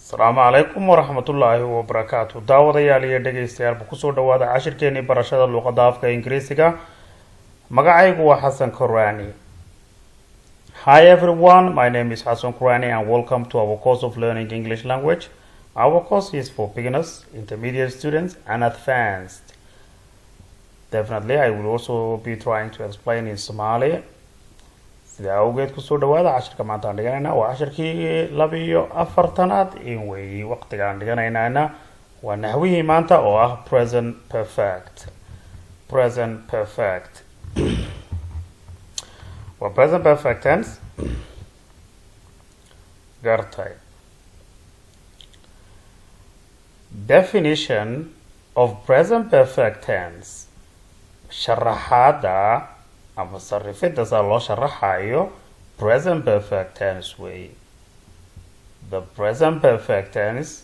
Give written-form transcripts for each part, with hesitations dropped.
السلام عليكم ورحمة الله وبركاته. daawadayaal iyo dhageystayaal ku soo dhawaada cashirkeeni barashada luuqada Af-Ingiriisiga. Magacaygu waa Xasan Korani. Hi everyone, my name is Xasan Korani and welcome to our course of learning English language. Our course is for beginners, intermediate students and advanced. Definitely I will also be trying to explain in Somali. sida awgeed ku soo dhawaada cashirka maanta aan dhiganayna waa cashirkii 42aad in way waqtiga aan dhiganayna waa nahwihii maanta oo ah present perfect waa present perfect tense gartay. Definition of present perfect tense. sharaxaada ama sarifida sa loo sharaxayo present perfect tense way. The present perfect tense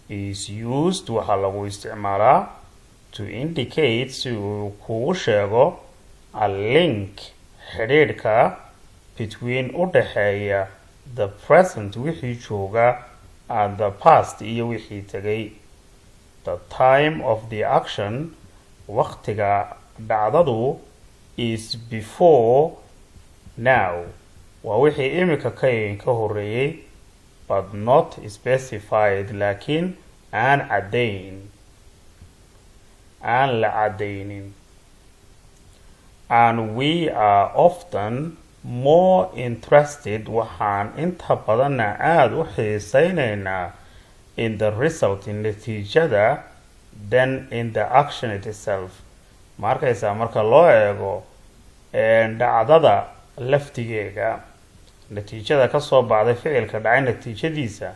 is used waxa lagu isticmaalaa to indicate si uu kuu sheego a link xidhiidhka between u dhaxeeya the present wixii jooga and the past iyo wixii tagay. The time of the action waqtiga dhacdadu is before now waa wixii imika ka horeeyay but not specified laakiin aan la cadaynin. And we are often more interested waxaan inta badanna aad u xiisaynaynaa in the result in natiijada than in the action itself. markaysa marka loo eego dhacdada laftigeega natiijada ka soo baxday ficilka dhacay natiijadiisa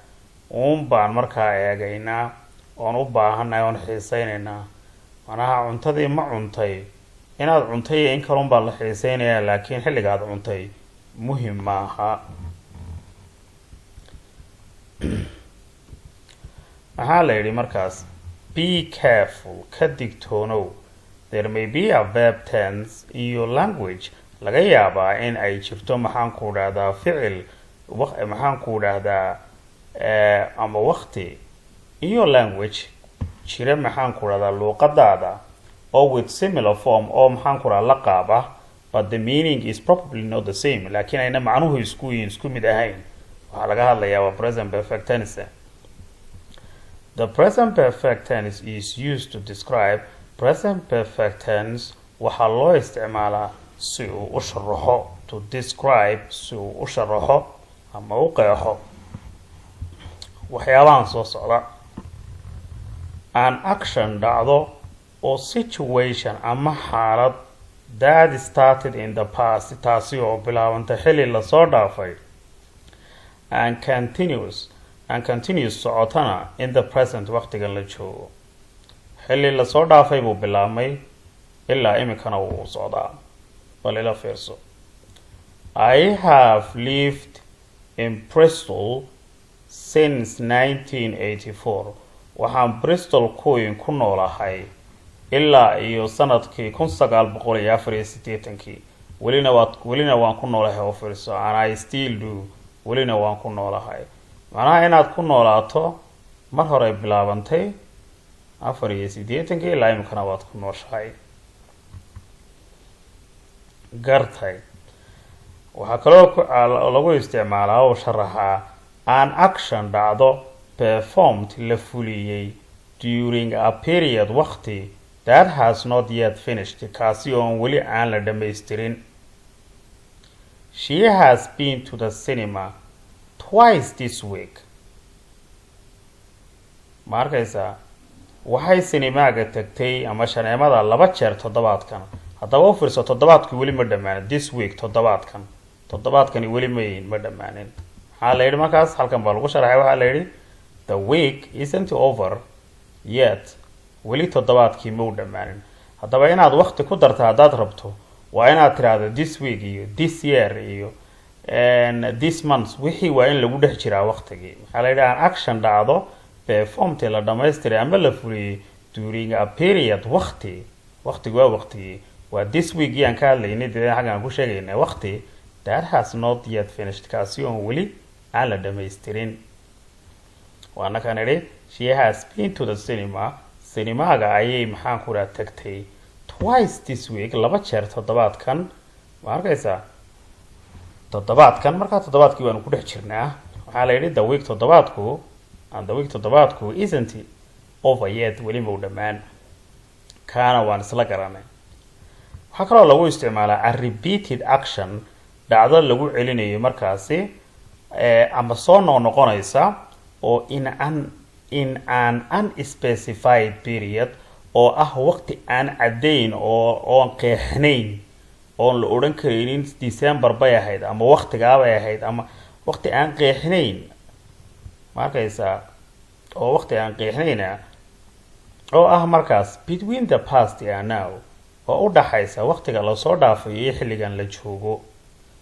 baan markaa eegaynaa oon u baahanahay oon xiisaynaynaa. manaha cuntadii ma cuntay inaad cuntay in kale baa la xiisaynayaa laakiin xilliga aad cuntay muhiim maaha. maxaa la yidhi markaas be careful ka digtoonow. There may be a verb tense in your language. laga yaabaa in ay jirto maxaan ku dhahdaa ficil maxaan ku dhahdaa ama waqti in your language jira maxaan ku dhahdaa luuqadaada or with similar form oo maxaan ku dhahdaa la qaaba but the meaning is probably not the same laakiin ayna macnuhu isku mid ahayn. waxaa laga hadlayaa waa present perfect tense. The present perfect tense is used to describe. Present perfect tense waxaa loo isticmaalaa si uu u sharaxo to describe si uu u sharaxo ama u qeexo waxyaabahan soo socda. An action dhacdo or situation ama xaalad that started in the past taasi oo bilaabantay xilli lasoo dhaafay and continues socotana in the present waqtigan la joogo. xilli la soo dhaafay buu bilaabmay ilaa imikana wuu socdaa. bal ila fiirso. I have lived in Bristol since 1984. waxaan Bristol ku noolahay ilaa iyo sanadkii 1984. welina waan ku noolahay oo fiirso. And I still do. welina waan ku noolahay. macnaha inaad ku noolaato mar hore bilaabantay 84 ilaa imikana waad ku nooshahay. gartay. waxaa kaloo lagu isticmaalaa oo sharaxaa an action dhacdo performed la fuliyay during a period waqti that has not yet finished kaasi oon weli aan la dhamaystirin. She has been to the cinema twice this week. markaysa waxay sinimaaga tagtay ama shaneemada 2 jeer toddobaadkan. haddaba u fiirso toddobaadku weli ma dhamaanin. this week toddobaadkani weli ma dhamaanin. maxaa la yidhi markaas halkan baa lagu sharaxay. waxaa la yidhi the week isn't over yet. weli toddobaadkii ma u dhamaanin. haddaba inaad waqti ku darta haddaad rabto waa inaad tiraahdo this week iyo this year iyo this month wixii waa in lagu dhex jiraa waqtigii. maxaa la yidhi an action dhacdo performed la dhamaystiray ama la fuliyay during a period waqtigu waa waqtigii waa this week yaan ka hadlaynay dee xagan ku sheegaynay waqti that has not yet finished kaasi oo weli aan la dhamaystirin. waana kan idhi she has been to the cinema cinemaga ayay maxaan ku dhaha tagtay twice this week laba jeer toddobaadkan ma arkaysaa toddobaadkan markaa toddobaadkii waanu ku dhex jirnaa waxaa la yidhi the week toddobaadku isn't over yet weli mau dhammaan kaana waan isla garanay waxaa kaloo lagu isticmaalaa a repeated action dhacdo lagu celinayo markaasi ama soo noqonaysa oo in an unspecified period oo ah waqti aan caddayn oon qeexnayn oon la odhan karaynin December bay ahayd ama waqtigaabay ahayd ama waqti aan qeexnayn ma arkaysaa oo waqti aan qeexnayna oo ah markaas between the past and now oo u dhaxaysa waqtiga la soo dhaafay iyo xilligan la joogo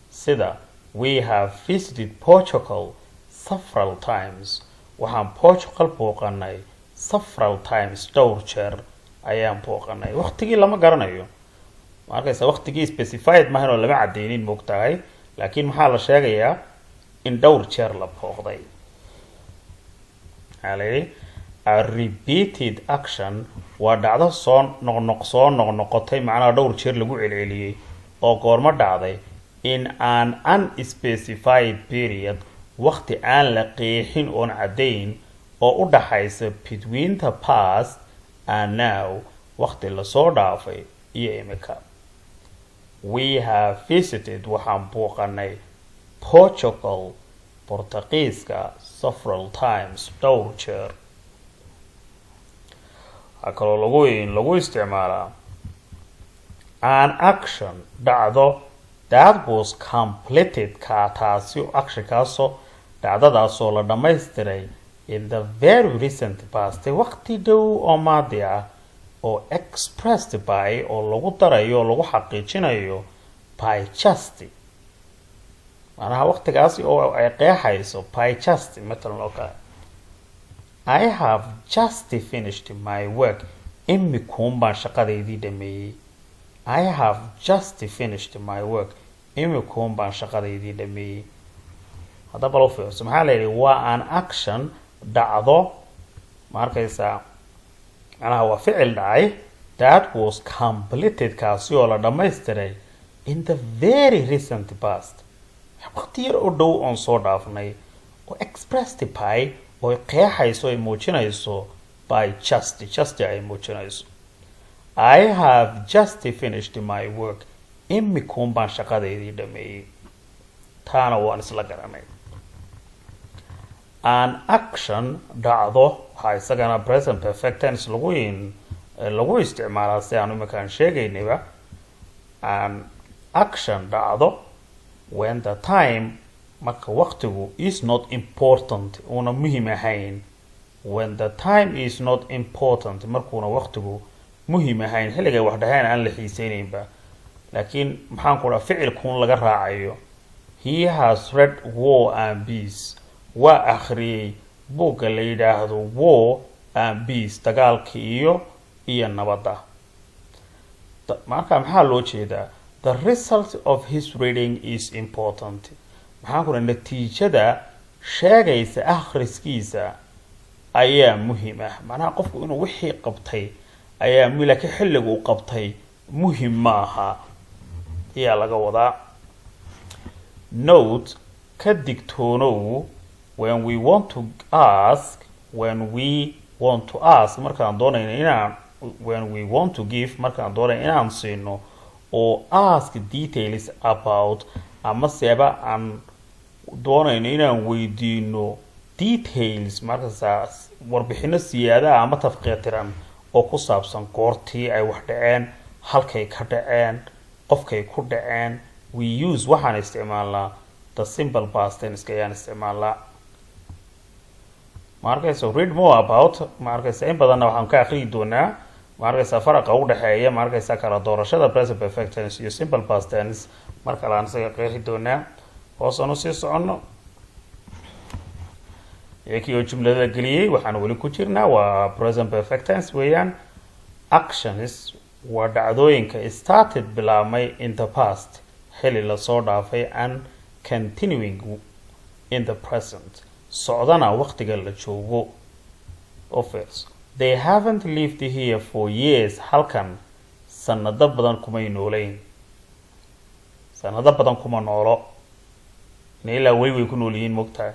sida we have visited Portugal several times waxaan Portugal booqanay several times dhowr jeer ayaan booqanay waqtigii lama garanayo ma arkaysaa waqtigii specified maahan oo lama cadeynin moogtahay laakiin maxaa la sheegayaa in dhowr jeer la booqday a repeated action waa dhacdo soo noqnoqotay macnaha dhowr jeer lagu celceliyay oo goorma dhacday in an unspecified period waqti aan la qeexin oon caddayn oo u dhaxaysa between the past and now waqti lasoo dhaafay iyo imika we have visited waxaan booqanay Portugal Portugiiska several times dhowr jeer waxaa kaloo lagu isticmaalaa an action dhacdo that was completed taasi actionkaasoo dhacdadaasoo la dhammaystiray in the very recent past waqti dhow oo maadi ah oo expressed by oo lagu darayo oo lagu xaqiijinayo by just macnaha waqtigaasi oo ay qeexayso by just matalan oo kale I have just finished my work imikuun baan shaqadeydii dhameeyey I have just finished my work imikuun baan shaqadeydii dhameeyey haddaba loo fiirso maxaa la yidhi waa an action dhacdo ma arkaysaa macnaha waa ficil dhacay that was completed kaasi oo la dhammaystiray in the very recent past waqti yar oo dhow oon soo dhaafnay oo expressed by oo qeexayso ay muujinayso by just ay muujinayso I have just finished my work imikuun baan shaqadeydii dhameeyey taana waan isla garanay an action dhacdo waxaa isagana present perfect tense lagu isticmaalaa si aan iminkaan sheegaynayba an action dhacdo when the time marka waqtigu is not important una muhiim ahayn when the time is not important markuuna waqtigu muhiim ahayn xilligay wax dhahayn aan la xiiseynaynba laakiin maxaan ku dhaha ficilkuun laga raacayo he has read War and Peace waa akhriyay buugga la yidhaahdo War and Peace dagaalka iyo nabadda marka maxaa loo jeedaa the result of his reading is important maxaan ku dhaha natiijada sheegaysa akhriskiisa ayaa muhiim ah macnaha qofku inuu wixii qabtay ayaa laakiin xilligu u qabtay muhiim maaha ayaa laga wadaa note ka digtoonow when we want to ask markaan doonayno inaan when we want to give markaan doonayno inaan siino oo ask details about ama seeba aan doonayno inaan weydiino details markaas warbixino siyaada ama tafqiitiran oo ku saabsan goortii ay wax dhaceen halkay ka dhaceen qofkay ku dhaceen we use waxaan isticmaalnaa the simple past tense ayaan isticmaalnaa markaysa read more about markaysa in badanna waxaan ka akhriyi doonaa markaysa faraqa u dhaxeeya markaysa kala doorashada present perfect tense iyo simple past tense marka aan isaga qeexi doonaa hoosanu sii socono iyo jumlada geliyay waxaan wali ku jirnaa waa present perfect tense weeyaan actions waa dhacdooyinka started bilaabmay in the past xilli la soo dhaafay and continuing in the present socdana waqtiga la joogo. Offers. They haven't lived here for years. Halkan sanado badan kumay nooleyn. Sanado badan kuma noolo. Ilaa way ku noolyihiin mogtahay.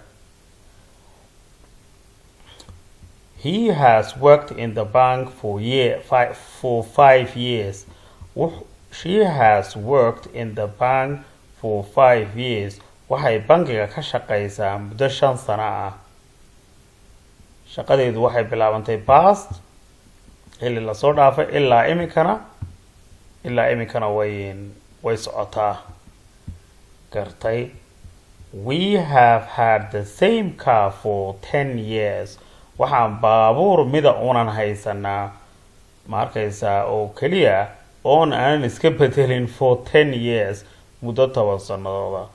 He has worked in the bank for 5 years. She has worked in the bank for 5 years. Waxay bankiga ka shaqaysaa muddo 5 sano ah. Shaqadeedu waxay bilaabantay past ilaa la soo dhaafay ilaa imikana way socotaa. Gartay. We have had the same car for 10 years. Waxaan baabuur mida unan haysanaa ma arkaysaa oo kaliya oon aan iska bedelin for 10 years muddo 10 sanadooda.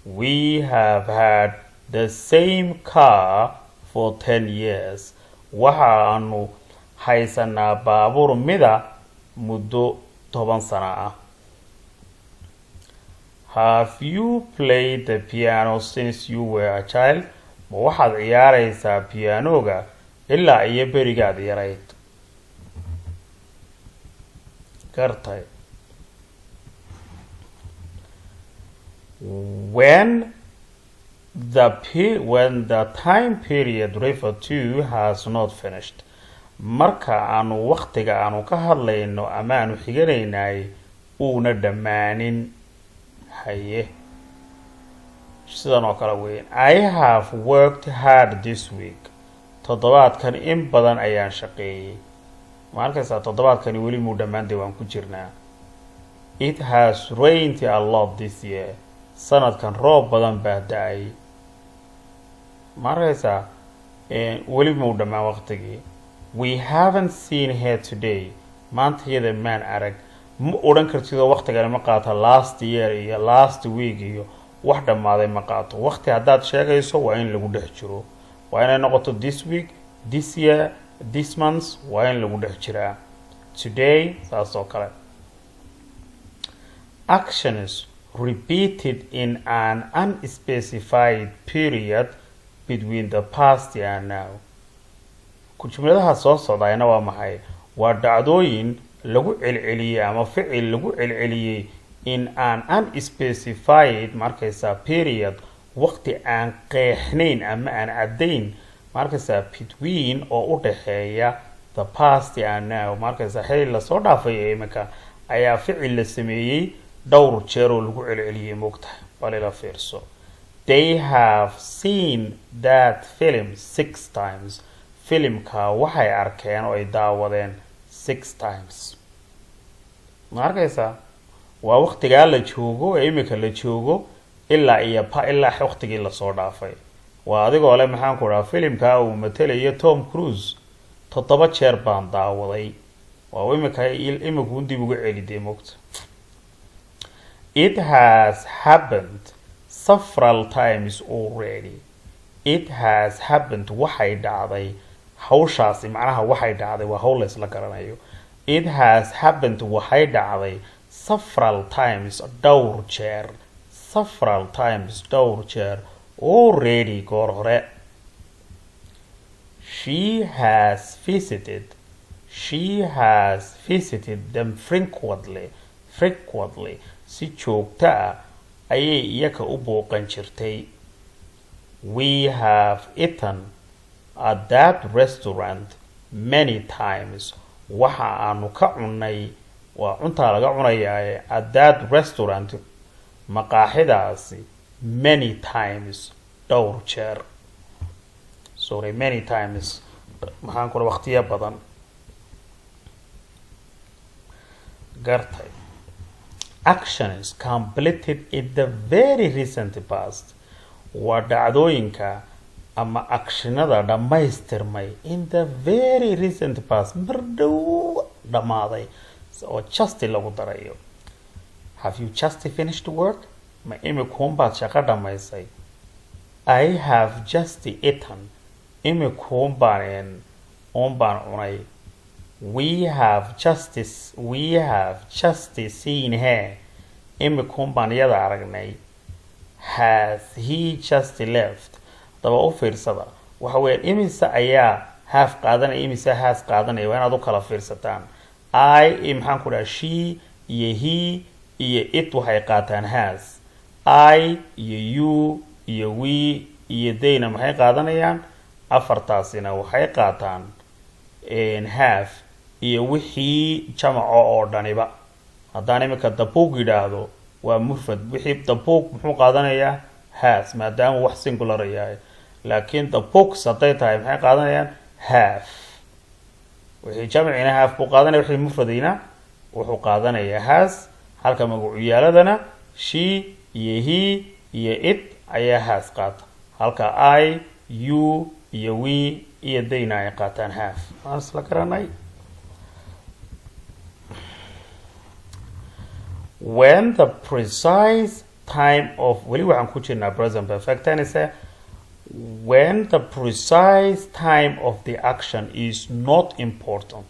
We have had the same car for 10 years. Waxaanu haysanaa baabuur mida muddo 10 sano ah. Have you played the piano since you were a child? Ma waxaad ciyaaraysaa pianoga ilaa iyo berigaad yarayd? Gartay. When the time period referred to has not finished. Marka aanu waqtiga aanu ka hadlayno ama aanu xiganaynay uuna dhammaanin. Haye. Sidan oo kale weyn. I have worked hard this week. Toddobaadkan in badan ayaan shaqeeyay. Ma arkaysaa toddobaadkani weli muu dhammaanday waan ku jirnaa. It has rained a lot this year. Sanadkan roob badan baa da'ay. Ma arkaysaa weli muu dhammaan waqtigii. We haven't seen her today. Maanta iyada maan arag. Ma odhan kartidoo waqtigani ma qaato last year iyo last week iyo wax dhammaaday ma qaato. Waqti haddaad sheegayso waa in lagu dhex jiro. Waa inay noqoto this week, this year, this month, waa in lagu dhex jiraa. Today, saas oo kale. Actions repeated in an unspecified period between the past and now. Jumladaha soo socdayna waa maxay? Waa dhacdooyin lagu celceliyay ama ficil lagu celceliyay in an unspecified markaysaa period waqti aan qeexnayn ama aan caddayn markaysaa between oo u dhaxeeya the past and now. Markaysaa xilli la soo dhaafay ee imika ayaa ficil la sameeyay dhowr jeer oo lagu celceliyay moogtahay. Balila fiirso. They have seen that film 6 times. Filmka waxay arkeen oo ay daawadeen 6 times. Ma arkaysaa? Waa waqtigaa la joogo ee imika la joogo ilaa waqtigii la soo dhaafay. Waa adigoo le maxaan ku dhahaa filmka uu matalayo Tom Cruise 7 jeer baan daawaday. Waa imika dib ugu celiday moogta. It has happened several times already. It has happened waxay dhacday. Hawshaasi macnaha waxay dhacday waa hawl la isla garanayo. It has happened waxay dhacday several times dhowr jeer. Several times dhowr jeer already goor hore. She has visited them frequently. Si joogta ah ayay iyaka u booqan jirtay. We have eaten at that restaurant many times. Waxa aanu ka cunay waa cunta laga cunayaa at that restaurant maqaaxidaasi many times dhowr jeer. Sorry, many times maxaan ku waqtiyo badan. Gartay. Actions completed in the very recent past. Waa dhacdooyinka ama actionada dhammaystirmay in the very recent past. Mar dhow dhammaaday oo just lagu darayo. Have you just finished work? Ma imikuun baad shaqo dhammaysay? I have just eaten. Imikuun baan cunay. We have just seen her. Imikuun baan iyada aragnay. Has he just left? daba u fiirsada waxa weeyaan imisa ayaa have qaadanaya imisa has qaadanaya waa inaad u kala fiirsataan I maxaan ku dhahaa she iyo he iyo it waxay qaataan has I iyo you iyo we iyo theyna maxay qaadanayaan afartaasina waxay qaataan have iyo wixii jamaco oo dhaniba haddaan imika the book yidhaahdo waa mufrad wixii the book muxuu qaadanayaa has maadaama wax singular yahay laakiin the books hadday tahay maxay qaadanayaan have wixii jamcina have buu qaadanaya wixii mufradina wuxuu qaadanayaa has halka magacyaaladana she iyo he iyo it ayaa has qaata halka I you iyo we iyo theyna ay qaataan have waan isla garanay when the precise time of weli waxaan ku jirnaa present perfect tense when the precise time of the action is not important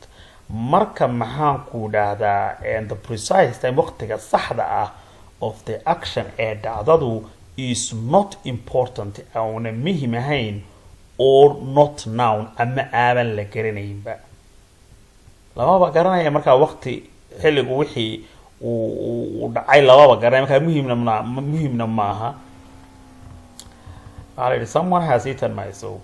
marka maxaan ku dhahdaa and the precise time waqtiga saxda ah of the action ee dhacdadu is not important auna muhiim ahayn or not noun ama aaban la garanaynba lamaba garanaya markaa waqti xilligu wixii uu dhacay lababa garanaya markaa muhiimna maaha someone has eaten my soup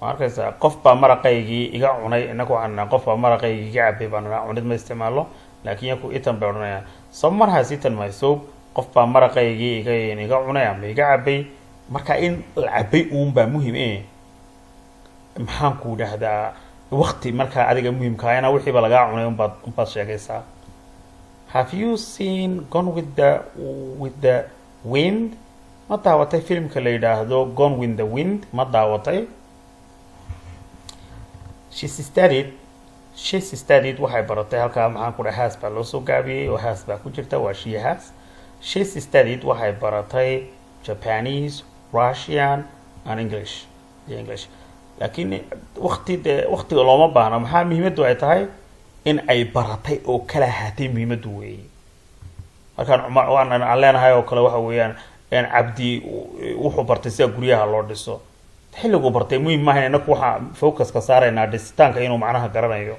markaysa qof baa maraqaygii iga cunay inagu waxaan qof baa maraqaygii iga cabay baan cunid ma isticmaalo laakiin yaku eaten baa oranaya someone has eaten my soup qof baa maraqaygii iga cunay ama iga cabay marka in la cabay baa muhiim maxaan ku dhahdaa waqti marka adiga muhiimka ah ina wixii ba laga cunay baad sheegaysaa have you seen Gone with the Wind ma daawatay filmka la yiraahdo Gone with the Wind ma daawatay she studied waxay baratay halka maxaan ku dhahaa has baa loo soo gaabiyay oo has baa ku jirta waa she has she studied waxay baratay Japanese Russian and English laakiin waqtiga looma baahna maxaa muhiimadu ay tahay in ay baratay oo kala haatay muhiimadu weey halkan waan leenahay oo kale waxa weeyaan in cabdi wuxuu bartay sida guryaha loo dhiso xilligu bartay muhiim ma ahayna waxa focus ka saarayna dhisitaanka inuu macnaha garanayo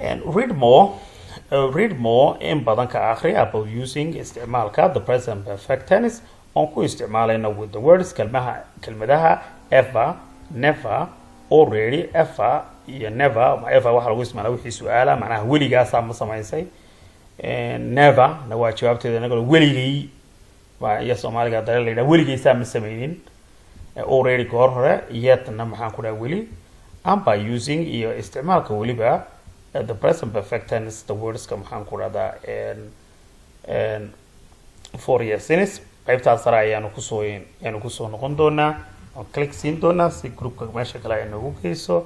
and read more in badan ka akhri about using isticmaalka the present perfect tense on ku isticmaalayna with the words kelmadaha ever never already ever iyo never waxa lagu isticmaalaa wixii su'aala macnaha weligaas ama samaysay never na waa jawaabteeda anaga weligay waa iyo Soomaaliga dalal leeyahay weligaysa ma sameeynin already goor hore yetna maxaan ku dhahay weli am by using iyo isticmaalka weliba the present perfect tense the words ka maxaan ku dhahdaa for years since qaybtaas sare ayaanu ku soo noqon doonaa oo click siin doonaa si groupka meesha kale ay nagu geyso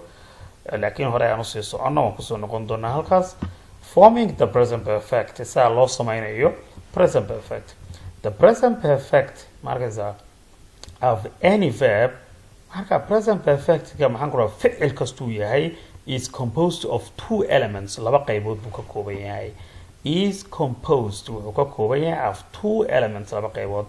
laakiin hore aanu sii socono waan ku soo noqon doonaa halkaas forming the present perfect saa loo samaynayo present perfect the present perfect markaza of any verb marka present perfect ka maxaan ku dhahaa ficil kastuu yahay is composed of two elements laba qaybood buu ka kooban yahay is composed wuxuu ka kooban yahay of two elements laba qaybood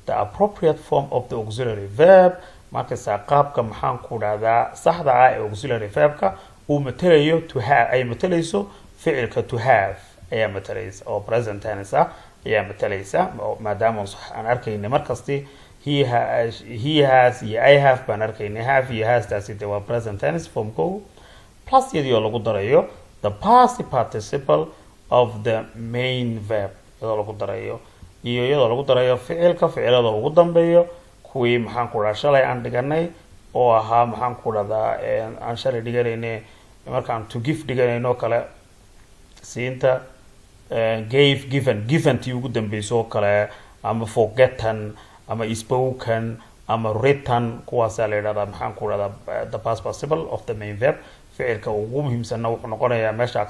the appropriate form of the auxiliary verb markaasa qaabka maxaan ku dhahdaa saxda ah ee auxiliary verbka uu matalayo to have ay matalayso ficilka to have ayaa matalaysa oo present tense ah ayaa matalaysa maadaama aan arkaynay markasti he has iyo I have baan arkaynay have iyo has taasi waa present tense form go plus iyadoo lagu darayo the past participle of the main verb iyadoo lagu darayo iyo iyadoo lagu darayo ficilada ugu dambeeyo kuwii maxaan ku dhahaa shalay aan dhiganay oo ahaa maxaan ku dhahdaa aan shalay dhiganayne markaan to give dhiganayno kale siinta given tii ugu dambeysay oo kale ama forgotten ama spoken ama written kuwaas la yiraahdaa maxaan ku dhahdaa the past participle of the main verb ficilka ugu muhiimsan wuxuu noqonayaa meesha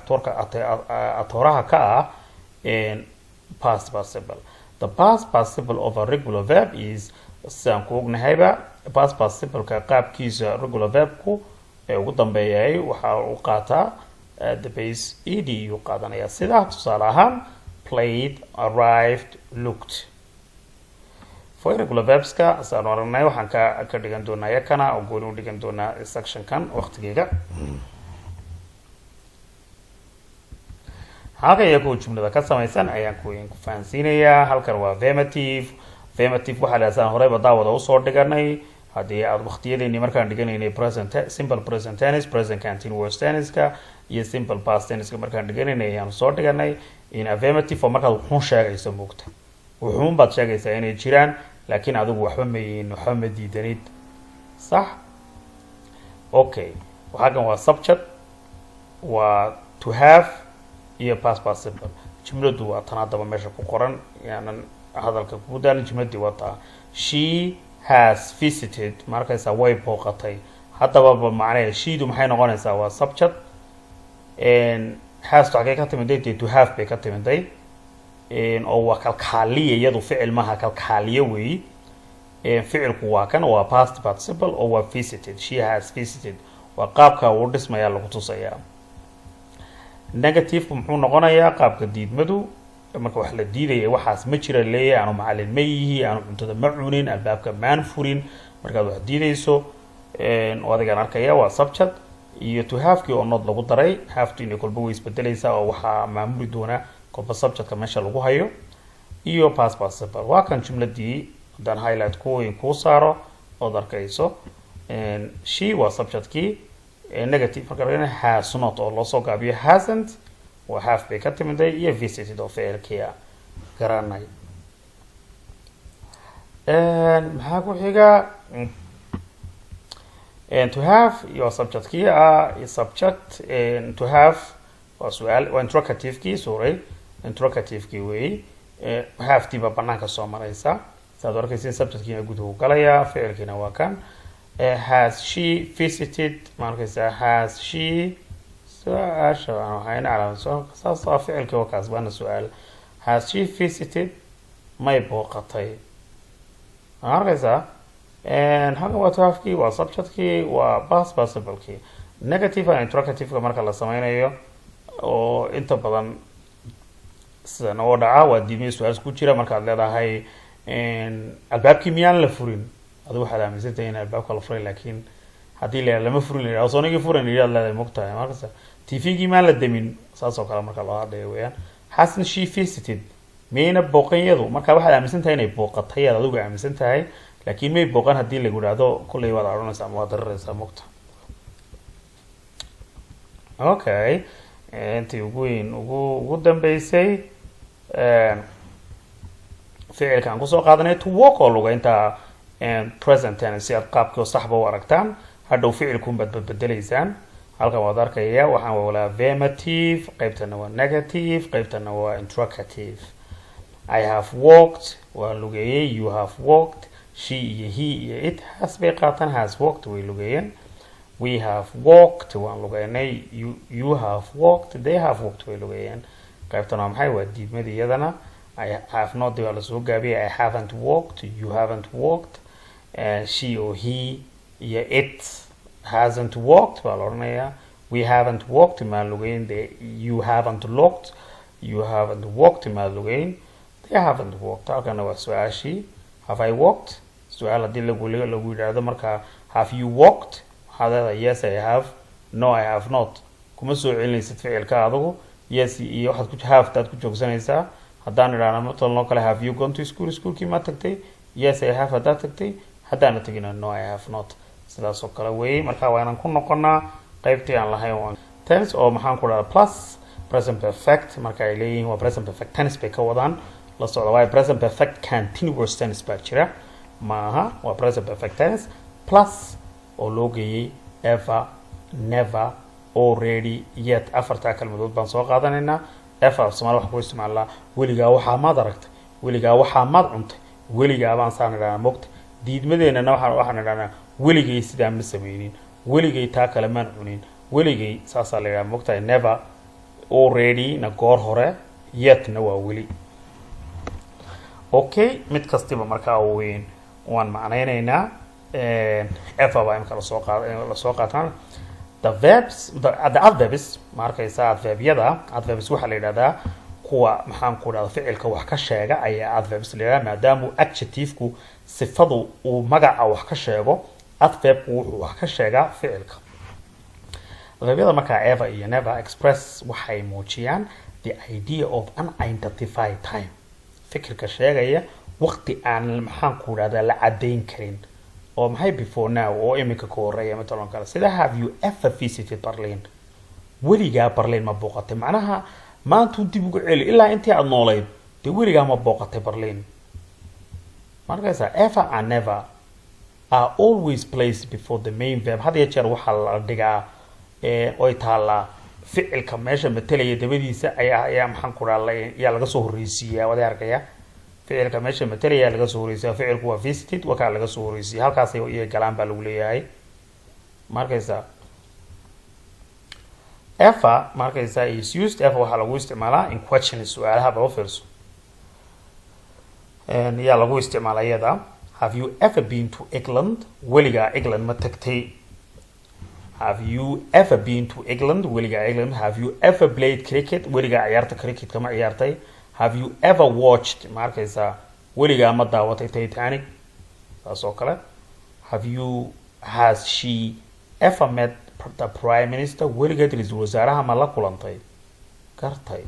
atooraha ka ah past participle the past participle of a regular verb is saan ku ognahayba past participle-ka qaabkiisa regular verb-ku ee ugu dambeeyay waxa uu qaataa the base ed uu qaadanaya sida tusaale ahaan played, arrived, looked. For irregular verbs ka asaan aragnay waxaan ka dhigan doonaa yakana oo gooni u dhigan doonaa section kan waqtigeega. halkan iyagu jumlada ka samaysan ayaan ku fahansiinayaa. halkan waa affirmative. affirmative waxa la yiraahdaa horeyba daawada u soo dhiganay hadii aad waqtiyadeeni markaan dhiganaynay present simple present tense, present continuous tense ka iyo simple past tense ka markaan dhiganaynay ayaan soo dhiganay. in affirmative oo markaad wuxuu sheegayso mugta wuxuu baad sheegaysaa inay jiraan laakiin adigu waxba ma yihiin waxba ma diidanid sax. okay waxaan waa subject waa to have iyo past participle. jumladu waa tan hadaba meesha ku qoran yaanan hadalka ku daalin. jumladii wata she has visited markaysa way booqatay. hadaba macnaheedu sheedu maxay noqonaysaa waa subject and has taagay ka timiday to have bay ka timiday oo waa kalkaaliye iyadu ficil maaha kalkaaliye weey. ficilku waa kan waa past participle oo waa visited. she has visited waa qaabka uu dhismaya lagu tusayaa. negative muxuu noqonayaa qaabka diidmadu marka wax la diiday waxaas ma jira leeyahay aanu macallin ma yihi aanu cuntada ma cunin albaabka maan furin marka wax diidayso oo adiga arkaya waa subject iyo to have ki oo nood lagu daray. have to in kolba way isbedelaysaa oo waxa maamuli doona kolba subjectka meesha lagu hayo iyo past participle. waa kan jumladii dan highlight ku saaro oo arkayso she waa subjectkii. negative marka laga has not oo loo soo gaabiyo hasn't waa have bay ka timiday iyo visited oo ficilkiya garanay. maxaa ku xiga to have iyo subjectkii subject to have waa su'aal waa interrogative kii sorry interrogative kii way have tiba banaanka soo maraysa saad arkaysiin subjectkii gudaha u galaya ficilkiina waa kan. has she visited markaysa has she su'aasha waxayna calaamad soo ficilka waa kaas bana su'aal. has she visited may booqatay markaysa halkan waa taafkii waa subjectkii waa past participle kii. negative and interrogative marka la sameynayo oo inta badan sida oo dhaca waa diimay su'aal ku jira marka aad leedahay albaabkii miyaan la furin adu waxa la aaminsantahay in albaabka la furay laakiin hadii lama furin ilaa soonigi furin ilaa leedahay mugtahay marka TV-gii ma la damin saas oo kale marka loo hadlayo weeyaan. hasn't she visited meena booqanyadu marka waxa la aaminsantahay inay booqatay adigu aaminsantahay laakiin may booqan hadii lagu yiraahdo kulay wada aroonaysa ama wada daraysa mugta. okay intii ugu dambeysay ficilkan ku soo qaadanay to walk oo lugaynta present tense aad qaabkii saxba u aragtaan hadhow ficilku bedelaysaan. halkan waad arkaya waxaan wala affirmative qaybtana waa negative qaybtana waa interrogative. I have walked waa lugeeyay. you have walked she iyo he iyo it has bay qaatan has walked way lugeeyeen. we have walked waan lugeynay. you have walked they have walked way lugeeyeen. qaybtana maxay waa diidmadii iyadana I have not waa la soo gaabiyay. I haven't walked you haven't walked. she or he iyo it hasn't walked waa la oranayaa. we haven't walked ma lugeyn. you haven't looked you haven't walked ma lugeyn. they haven't walked. halkana waa su'aashii have I walked su'aal hadii lagu yiraahdo marka have you walked hadada yes I have no I have not kuma soo celinaysid ficilka adigu yes iyo waxaad ku have dad ku joogsanaysaa. haddaan iraahdo marka kale have you gone to schoolkii ma tagtay yes I have haddaad tagtay haddaan tagina no I have not sidaas oo kale weey. marka waa inaan ku noqonaa qaybtii aan lahayn tense oo maxaan ku dhahaa plus present perfect marka ay leeyihiin waa present perfect tense bay ka wadaan la socda waa present perfect continuous tense baa jira maaha waa present perfect tense plus oo loo geeyay ever never already yet afarta kalmadood baan soo qaadanaynaa. ever Somali wax ku isticmaalaa weligaa waxa maad aragtay weligaa waxa maad cuntay weligaa baan saanadana moogta. diidmadeena waxaan idhahnaa weligay sidaa ma sameeynin weligay taa kale maan cunin weligay saasa la yiraahdo moogta. never already na goor hore yet na waa weli. okay mid kastiba markaa weyn waan macnaynaynaa ever baa imka la soo qaataan. the verbs the adverbs markaysa adverbs waxa la yiraahdaa kuwa maxaan ku dhahdaa ficilka wax ka sheega ayaa adverbs la yiraahdaa maadaama adjective-ku sifadu uu magaca wax ka sheego adverb wuxuu wax ka sheegaa ficilka adverbyada marka ever iyo never express waxay muujiyaan the idea of unidentified time fikirka sheegaya waqti aan maxaan ku dhahdaa la cadeyn karin oo maxay before now oo imika ka horeeya matalan kale sida have you ever visited Berlin weligaa Berlin ma booqatay macnaha maanta dib ugu celi ilaa intii aad noolayd de weligaa ma booqatay Berlin markaasa ever and never are always placed before the main verb hadiya jeer waxa la dhigaa oo taala ficilka meesha metelaya dabadiisa ayaa maxaan ku dhaalay yaa laga soo horeysiyaa wada arkaya ficilka meesha metelaya laga soo horeysiyaa ficilku waa visited waxa laga soo horeysiyaa halkaas ay galaan baa lagu leeyahay markaysa ever markaysa is used ever waxa lagu isticmaalaa in questions su'aalaha baa fiirso yaa lagu isticmaalaa iyada have you ever been to England weligaa England ma tagtay have you ever been to England weligaa England have you ever played cricket weligaa ciyaarta cricket kama ciyaartay have you ever watched markaysa weligaa ma daawatay Titanic taas oo kale has she ever met the prime minister weligaa ra'iisul wasaaraha ma la kulantay gartay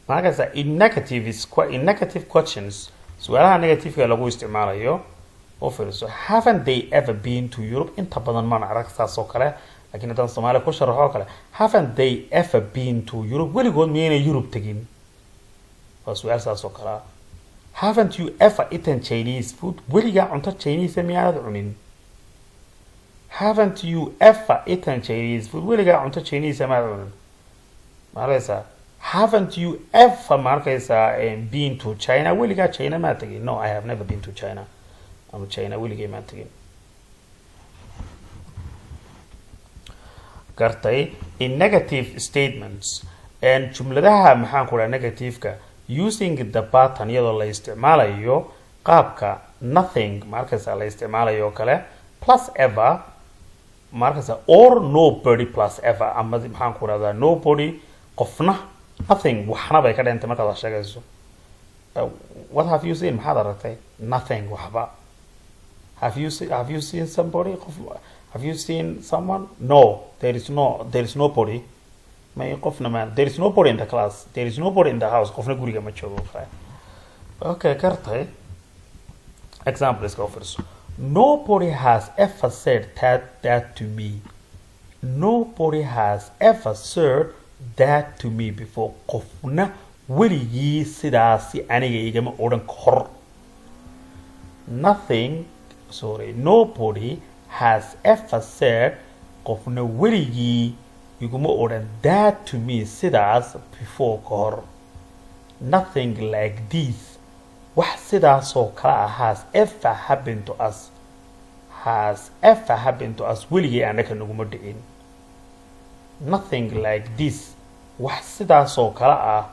markaysa in negative questions su'aalaha negative lagu isticmaalayo oo fiirso haven't they ever been to Europe inta badan ma arag taas oo kale laakiin haddaan Soomaali ku sharaxo kale haven't they ever been to Europe weligood miyayna Europe tagin waa su'aal saas oo kale haven't you ever eaten Chinese food weligaa cunto Chinese miyaad cunin haven't you ever eaten Chinese food weligaa cunto Chinese ma cunin markaysa haven't you ever markaysa been to China weligaa China ma tagin no I have never been to China I'm China weligaa ma tagin gartay in negative statements and jumladaha maxaan ku dhahay negative-ka using the pattern iyadoo la isticmaalayo qaabka nothing markaysa la isticmaalayo kale plus ever markaysa or nobody plus ever ama maxaan ku dhahdaa nobody qofna nothing waxna bay ka dhintay marka la sheegayso what have you seen maxaad aragtay nothing waxba have you seen somebody have you seen someone no there is nobody may qofna ma there is nobody in the class there is nobody in the house qofna guriga ma joogo okay kartay example is go first nobody has ever said that to me nobody has ever said that to me before qofna weligii sidaasi aniga igama oran kor nobody has ever said qofna weligii iguma oran that to me sidaas before kor nothing like this wax sidaas oo kala has ever happened to us weligii anaga naguma dhicin nothing like this wax sidaas oo kala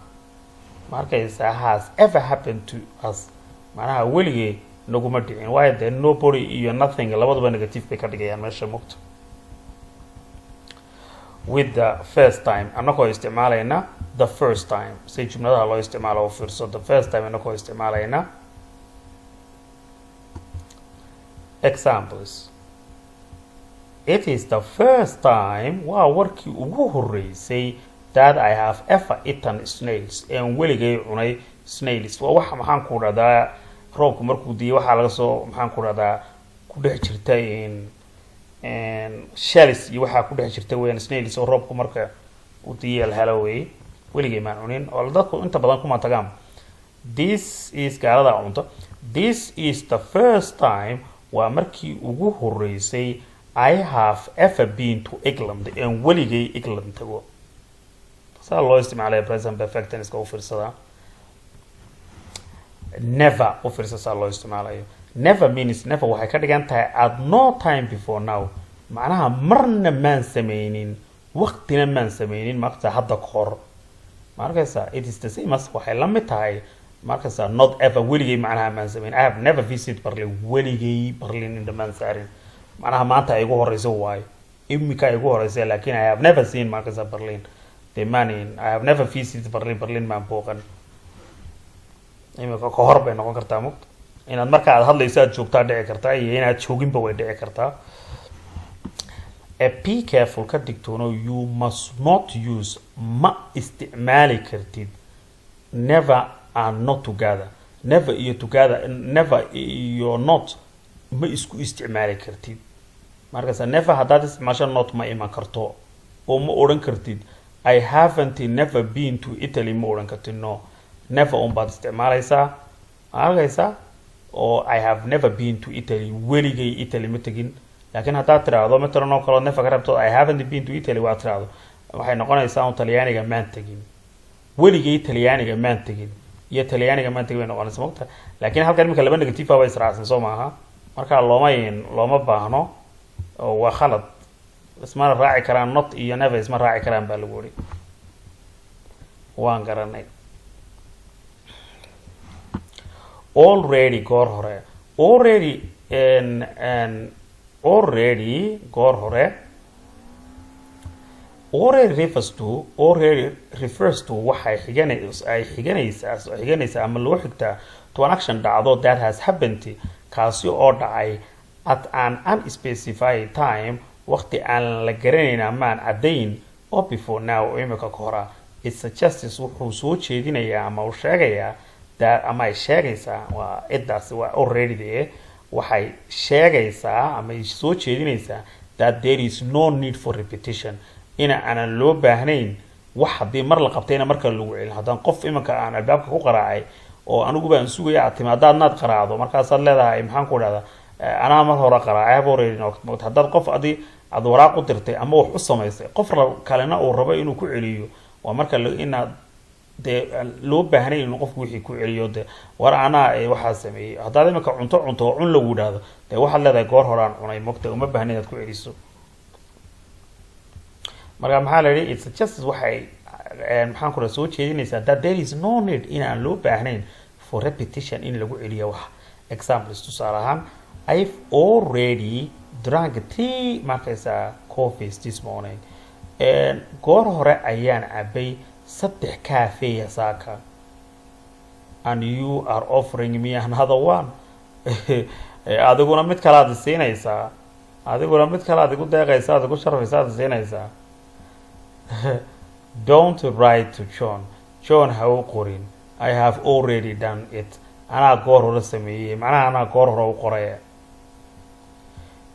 markaysa has ever happened to us macnaha weligii naguma dhicin why then nobody iyo nothing labadaba negative bay ka dhigayaan meesha mugta with the first time anako isticmaalayna the first time say jumladaha loo isticmaalo fiirso the first time anako isticmaalayna examples it is the first time warkii ugu horeysay that I have ever eaten snails and weligay cunay snails waxa maxaan ku radaa roobku markuu diiyo waxa laga soo maxaan ku radaa ku dhex jirta in shells iyo waxa ku dhex jirta weyn snails oo roobku marka uu diiyo halaway weligay ma cunin oo dadku inta badan kuma tagaan this is gaalada cunto this is the first time waa markii ugu horeysay I have ever been to England and weligay England tago saa loo isticmaalay present perfect tense ka u fiirsada never u fiirsada loo isticmaalayo never means never waxay ka dhigan tahay at no time before now macnaha marna maan sameynin waqtina maan sameynin marka hadda kor markaysa it is the same as waxay la mid tahay markaysa not ever weligay macnaha maan sameyn I have never visited Berlin weligay Berlin in the man saarin macnaha maanta ay ugu horeyso waay imika ay ugu horeyso laakiin I have never seen markaysa Berlin the man I have never visited Berlin maan booqan imika ka hor bay noqon kartaa mugta inaad marka aad hadlayso aad joogtaa dhici kartaa iyo inaad jooginba way dhici kartaa be careful ka digtoono you must not use ma isticmaali kartid never and not together never iyo together never iyo not ma isku isticmaali kartid marka never haddaad isticmaasho not ma iman karto oo ma odhan kartid I haven't never been to Italy ma odhan kartid no never baad isticmaalaysaa arkaysaa oo I have never been to Italy weligay Italy ma tegin laakiin haddaad tiraahdo matalan oo kale never ka rabto I haven't been to Italy waa tiraahdo waxay noqonaysaa un talyaaniga maan tegin weligay talyaaniga maan tegin iyo talyaaniga maan tegin way noqonaysaa mogta laakiin halkan imika laba negative way israacsan soo maaha marka looma baahno oo waa khalad isma raaci karaan not iyo never isma raaci karaan baa lagu yiri waan garanay already goor hore already goor hore already refers to waxay xiganaysaa ama loo xigtaa to an action dhacdo that has happened kaasi oo dhacay at an unspecified time waqti aan la garanayn ama aan caddayn oo before now imika ka hora it suggests wuxuu soo jeedinayaa ama uu sheegayaa that ama ay sheegaysaa waa idaas waa already waxay sheegaysaa ama ay soo jeedinaysaa that there is no need for repetition ina aan loo baahnayn wax hadii mar la qabtayna marka lagu celin hadan qof imanka aan albaabka ku qaraacay oo anigu baan sugaya timaadaad qaraacdo markaas aad leedahay maxaan ku dhahdaa ana mar hore qaraacay already noqdo hadad qof aad waraaq u dirtay ama wax u samaysay qof kalena uu rabo inuu ku celiyo waa marka inaad de loo baahnay inuu qofku wixii ku celiyo de war ana waxa sameeyay hadaad imanka cunto cun lagu dhaado de waxa leedahay goor hore aan cunay mogta uma baahnay inaad ku celiso marka maxaa la yiri it's just waxay maxaan ku soo jeedinaysaa that there is no need in aan loo baahnayn for repetition in lagu celiyo wax examples tusaale ahaan I've already drank 3 markaysa coffees this morning goor hore ayaan cabay 3 cafe saaka and you are offering me another one adiguna mid kale aad siinaysaa adigu deeqaysaa adigu sharfaysaa siinaysaa don't write to John ha u qorin I have already done it ana goor hore sameeyay macnaha ana goor hore u qoray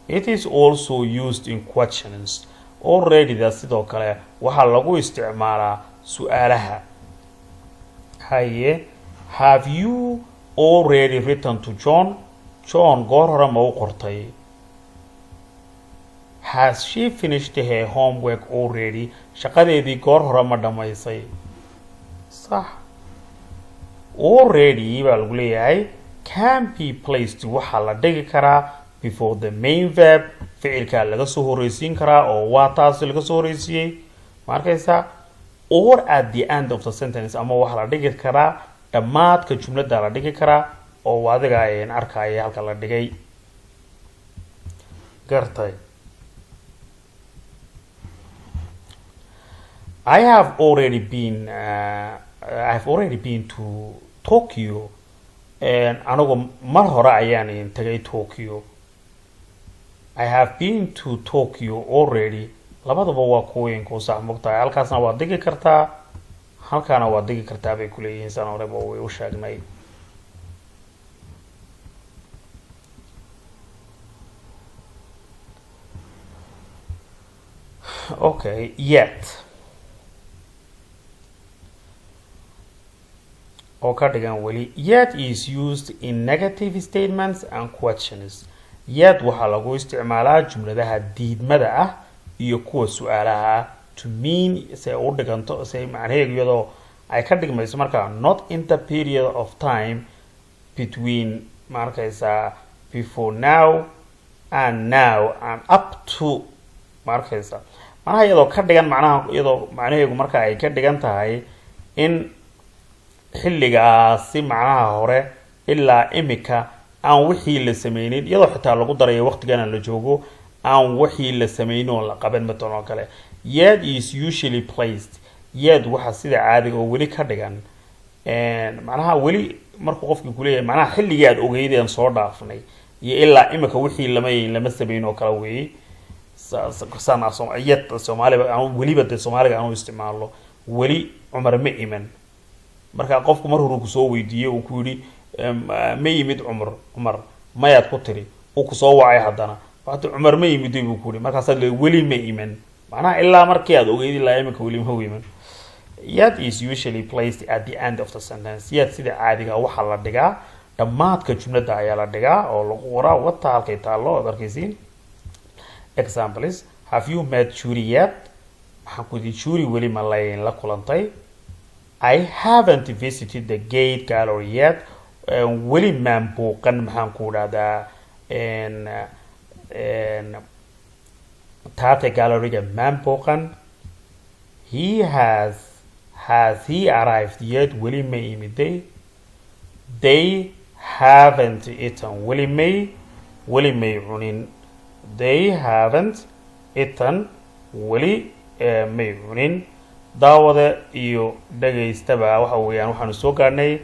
it is also used in questions already da sidoo kale waxa lagu isticmaalaa su'aalaha haye have you already written to John goor hore ma u qortay has she finished her homework already shaqadeedii goor hore ma dhamaysay صح already baa lagu leeyahay can be placed waxa la dhigi karaa before the main verb ficilka laga soo horeysiin karaa oo waa taas laga soo horeysiyay markaysa or at the end of the sentence ama waxa la dhigi karaa dhamaadka jumlada la dhigi karaa oo adiga ay arkaya halka la dhigay gartay I have already been to Tokyo and anagu mar hore ayaan tagay Tokyo I have been to Tokyo already labadaba waa kuween ku sax mugtahay halkaasna waa digi kartaa halkaana waa digi kartaa bay ku leeyihiin san hore baa way u sheegnay okay yet oo ka dhigan wali yet is used in negative statements and questions yet waxa lagu isticmaalaa jumladaha diidmada ah iyo kuwa su'aalaha to mean say u dhiganto say macnaheedu iyadoo ay ka dhigmayso marka not in the period of time between markaysa before now and up to markaysa macnaha iyadoo ka dhigan macnaha iyadoo macnaheedu marka ay ka dhigan tahay in xilligaasi macnaha hore ilaa imika aan wixii la sameeyay iyadoo xitaa lagu daray waqtigan la joogo aan wixii la sameeyay oo la qaban matoon kale yet is usually placed yad waxa sida caadiga oo weli ka dhigan macnaha weli markuu qofkii ku leeyahay macnaha xilligii aad ogeydeen soo dhaafnay iyo ilaa imika wixii lama sameyn oo kala weeyay sana Soomaaliga aan weliba de Soomaaliga aan u isticmaalo weli Umar ma iman marka qofku mar hore ku soo weydiiyay oo ku yiri ma yimid Umar ma yaad ku tiri oo ku soo wacay hadana waxa Umar ma yimid buu ku yiri markaas weli ma iman macnaha ilaa markii aad ogeydii ilaa imika weli ma iman yet is usually placed at the end of the sentence yet sida caadiga waxa la dhigaa dhamaadka jumlada ayaa la dhigaa oo lagu qoraa wata halkay taalo darkiisiin examples have you met Shuri yet waxaan ku di Shuri weli ma la kulantay I haven't visited the gate gallery yet weli maan booqan maxaan ku dhahdaa Tate gallery maan booqan has he arrived yet weli ma imiday they haven't eaten weli may cunin they haven't eaten weli may cunin daawada iyo dhageystaba waxa weeyaan waxaan soo gaarnay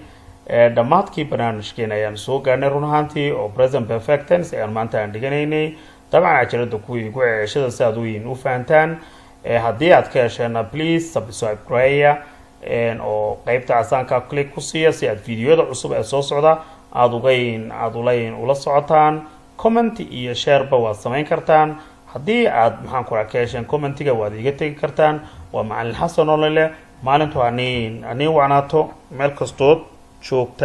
dhamaadkii barnaamijkeena ayaan soo gaarnay run ahaantii oo present perfect tense ayaan maanta aan dhiganaynay dabcan ajarada kuwii ku ceeshada si aad u fahantaan haddii aad ka hesheen please subscribe oo qaybta casaanka click ku siiya si aad fiidiyoda cusub ee soo socda aad ula socotaan comment iyo share ba waad samayn kartaan haddii aad maxaan ku ka hesheen commentiga waad iga tagi kartaan waa macallin xasan oo leh maalintu ani wacnaato meel kastood joogta